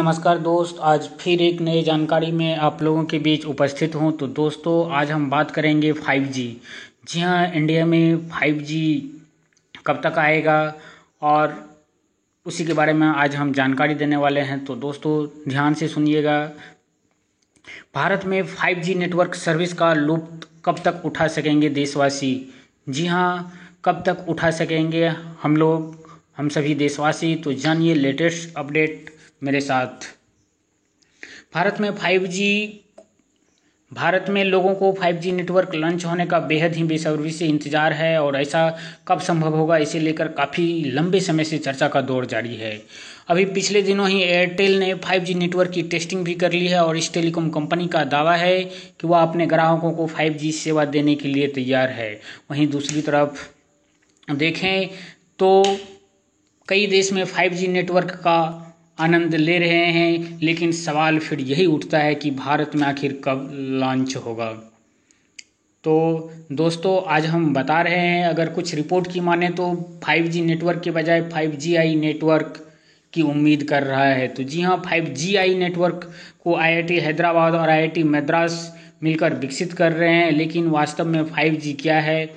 नमस्कार दोस्त। आज फिर एक नई जानकारी में आप लोगों के बीच उपस्थित हूं। तो दोस्तों आज हम बात करेंगे 5G। जी हां, इंडिया में 5G कब तक आएगा और उसी के बारे में आज हम जानकारी देने वाले हैं। तो दोस्तों ध्यान से सुनिएगा। भारत में 5G नेटवर्क सर्विस का लुत्फ कब तक उठा सकेंगे देशवासी? जी हां, कब तक उठा सकेंगे हम सभी देशवासी? तो जानिए लेटेस्ट अपडेट मेरे साथ। भारत में लोगों को 5G नेटवर्क लॉन्च होने का बेहद ही बेसब्री से इंतजार है और ऐसा कब संभव होगा, इसे लेकर काफ़ी लंबे समय से चर्चा का दौर जारी है। अभी पिछले दिनों ही एयरटेल ने 5G नेटवर्क की टेस्टिंग भी कर ली है और इस टेलीकॉम कंपनी का दावा है कि वह अपने ग्राहकों को 5G सेवा देने के लिए तैयार है। वहीं दूसरी तरफ देखें तो कई देश में 5G नेटवर्क का आनंद ले रहे हैं, लेकिन सवाल फिर यही उठता है कि भारत में आखिर कब लॉन्च होगा। तो दोस्तों आज हम बता रहे हैं, अगर कुछ रिपोर्ट की माने तो 5G नेटवर्क के बजाय 5GI नेटवर्क की उम्मीद कर रहा है। तो जी हाँ, 5GI नेटवर्क को IIT हैदराबाद और IIT मद्रास मिलकर विकसित कर रहे हैं, लेकिन वास्तव में 5G क्या है,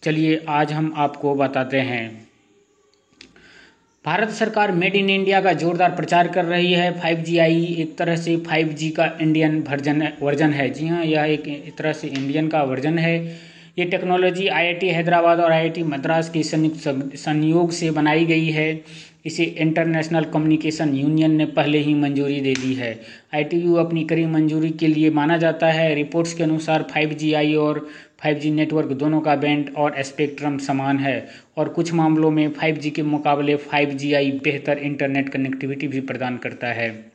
चलिए आज हम आपको बताते हैं। भारत सरकार मेड इन इंडिया का जोरदार प्रचार कर रही है। 5GI एक तरह से 5G का इंडियन वर्जन है। जी हाँ, यह एक तरह से इंडियन का वर्जन है। ये टेक्नोलॉजी IIT हैदराबाद और IIT मद्रास के संयुक्त संयोग से बनाई गई है। इसे इंटरनेशनल कम्युनिकेशन यूनियन ने पहले ही मंजूरी दे दी है। ITU अपनी कड़ी मंजूरी के लिए माना जाता है। रिपोर्ट्स के अनुसार 5GI और 5G नेटवर्क दोनों का बैंड और स्पेक्ट्रम समान है और कुछ मामलों में 5G के मुकाबले 5GI बेहतर इंटरनेट कनेक्टिविटी भी प्रदान करता है।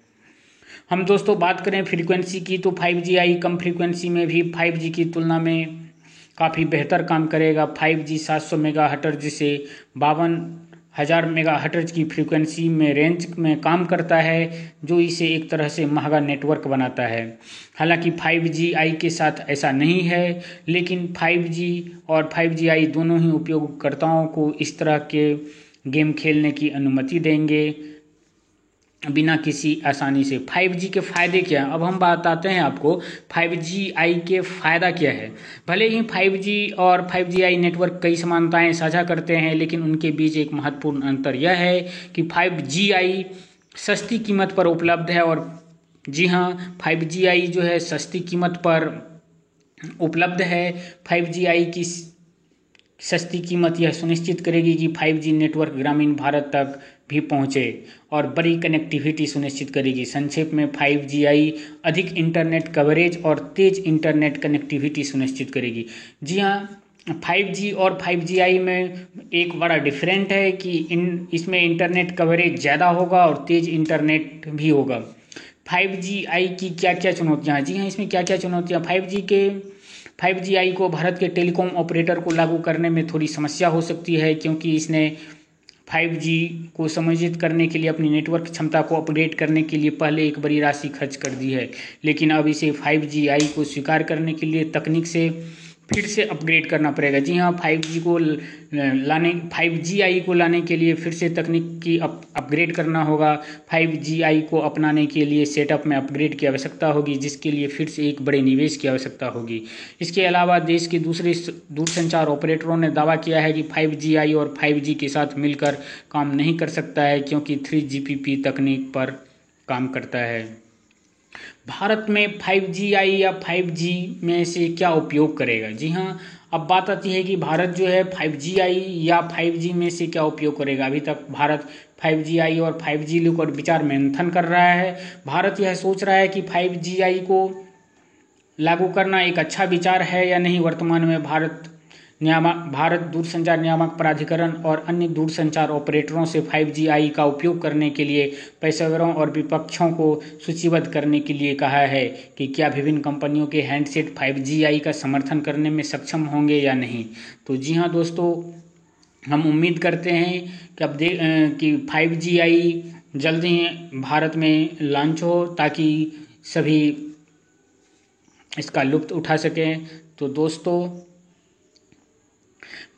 हम दोस्तों बात करें फ्रीक्वेंसी की, तो 5GI कम फ्रीक्वेंसी में भी 5G की तुलना में काफ़ी बेहतर काम करेगा। 5G 700 मेगाहर्ट्ज से 52,000 मेगाहर्ट्ज की फ्रीक्वेंसी में रेंज में काम करता है, जो इसे एक तरह से महंगा नेटवर्क बनाता है। हालांकि 5GI के साथ ऐसा नहीं है, लेकिन 5G और 5GI दोनों ही उपयोगकर्ताओं को इस तरह के गेम खेलने की अनुमति देंगे बिना किसी आसानी से। 5G के फ़ायदे क्या हैं? अब हम बताते हैं आपको 5GI के फ़ायदा क्या है। भले ही 5G और 5GI नेटवर्क कई समानताएं साझा करते हैं, लेकिन उनके बीच एक महत्वपूर्ण अंतर यह है कि 5GI सस्ती कीमत पर उपलब्ध है। और जी हाँ, 5GI जो है सस्ती कीमत पर उपलब्ध है। 5GI की सस्ती कीमत यह सुनिश्चित करेगी कि 5G नेटवर्क ग्रामीण भारत तक भी पहुंचे और बड़ी कनेक्टिविटी सुनिश्चित करेगी। संक्षेप में 5GI अधिक इंटरनेट कवरेज और तेज इंटरनेट कनेक्टिविटी सुनिश्चित करेगी। जी हाँ, 5G और 5GI में एक बड़ा डिफरेंट है कि इसमें इंटरनेट कवरेज ज़्यादा होगा और तेज इंटरनेट भी होगा। 5GI की क्या क्या चुनौतियाँ? जी हाँ, इसमें क्या क्या चुनौतियाँ? 5GI को भारत के टेलीकॉम ऑपरेटर को लागू करने में थोड़ी समस्या हो सकती है, क्योंकि इसने 5G को समायोजित करने के लिए अपनी नेटवर्क क्षमता को अपग्रेड करने के लिए पहले एक बड़ी राशि खर्च कर दी है, लेकिन अब इसे 5GI को स्वीकार करने के लिए तकनीक से फिर से अपग्रेड करना पड़ेगा। जी हाँ, 5GI को लाने के लिए फिर से तकनीक की अपग्रेड करना होगा। 5GI को अपनाने के लिए सेटअप में अपग्रेड की आवश्यकता होगी, जिसके लिए फिर से एक बड़े निवेश की आवश्यकता होगी। इसके अलावा देश के दूसरे दूरसंचार ऑपरेटरों ने दावा किया है कि 5GI और 5G के साथ मिलकर काम नहीं कर सकता है, क्योंकि 3GPP तकनीक पर काम करता है। भारत में 5GI या 5G में से क्या उपयोग करेगा? जी हाँ, अब बात आती है कि भारत जो है 5GI या 5G में से क्या उपयोग करेगा। अभी तक भारत 5GI और 5G लेकर विचार मंथन कर रहा है। भारत यह सोच रहा है कि 5GI को लागू करना एक अच्छा विचार है या नहीं। वर्तमान में भारत दूरसंचार नियामक प्राधिकरण और अन्य दूरसंचार ऑपरेटरों से 5GI का उपयोग करने के लिए पेशेवरों और विपक्षों को सूचीबद्ध करने के लिए कहा है कि क्या विभिन्न कंपनियों के हैंडसेट 5GI का समर्थन करने में सक्षम होंगे या नहीं। तो जी हाँ दोस्तों, हम उम्मीद करते हैं कि 5GI जल्द ही भारत में लॉन्च हो, ताकि सभी इसका लुत्फ उठा सकें। तो दोस्तों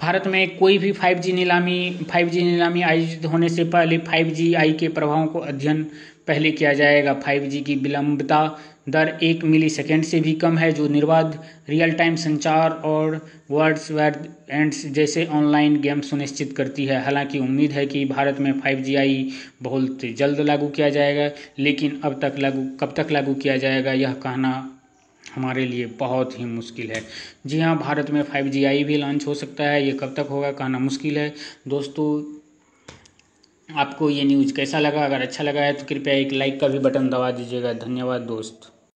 भारत में कोई भी 5G नीलामी आयोजित होने से पहले 5G के प्रभावों को अध्ययन पहले किया जाएगा। 5G की विलंबता दर 1 मिलीसेकेंड से भी कम है, जो निर्बाध रियल टाइम संचार और वर्ड्स वेड एंड्स जैसे ऑनलाइन गेम सुनिश्चित करती है। हालांकि उम्मीद है कि भारत में 5G बहुत जल्द लागू किया जाएगा, लेकिन कब तक लागू किया जाएगा यह कहना हमारे लिए बहुत ही मुश्किल है। जी हाँ, भारत में 5G भी लॉन्च हो सकता है, ये कब तक होगा कहना मुश्किल है। दोस्तों, आपको ये न्यूज़ कैसा लगा? अगर अच्छा लगा है तो कृपया एक लाइक का भी बटन दबा दीजिएगा। धन्यवाद दोस्त।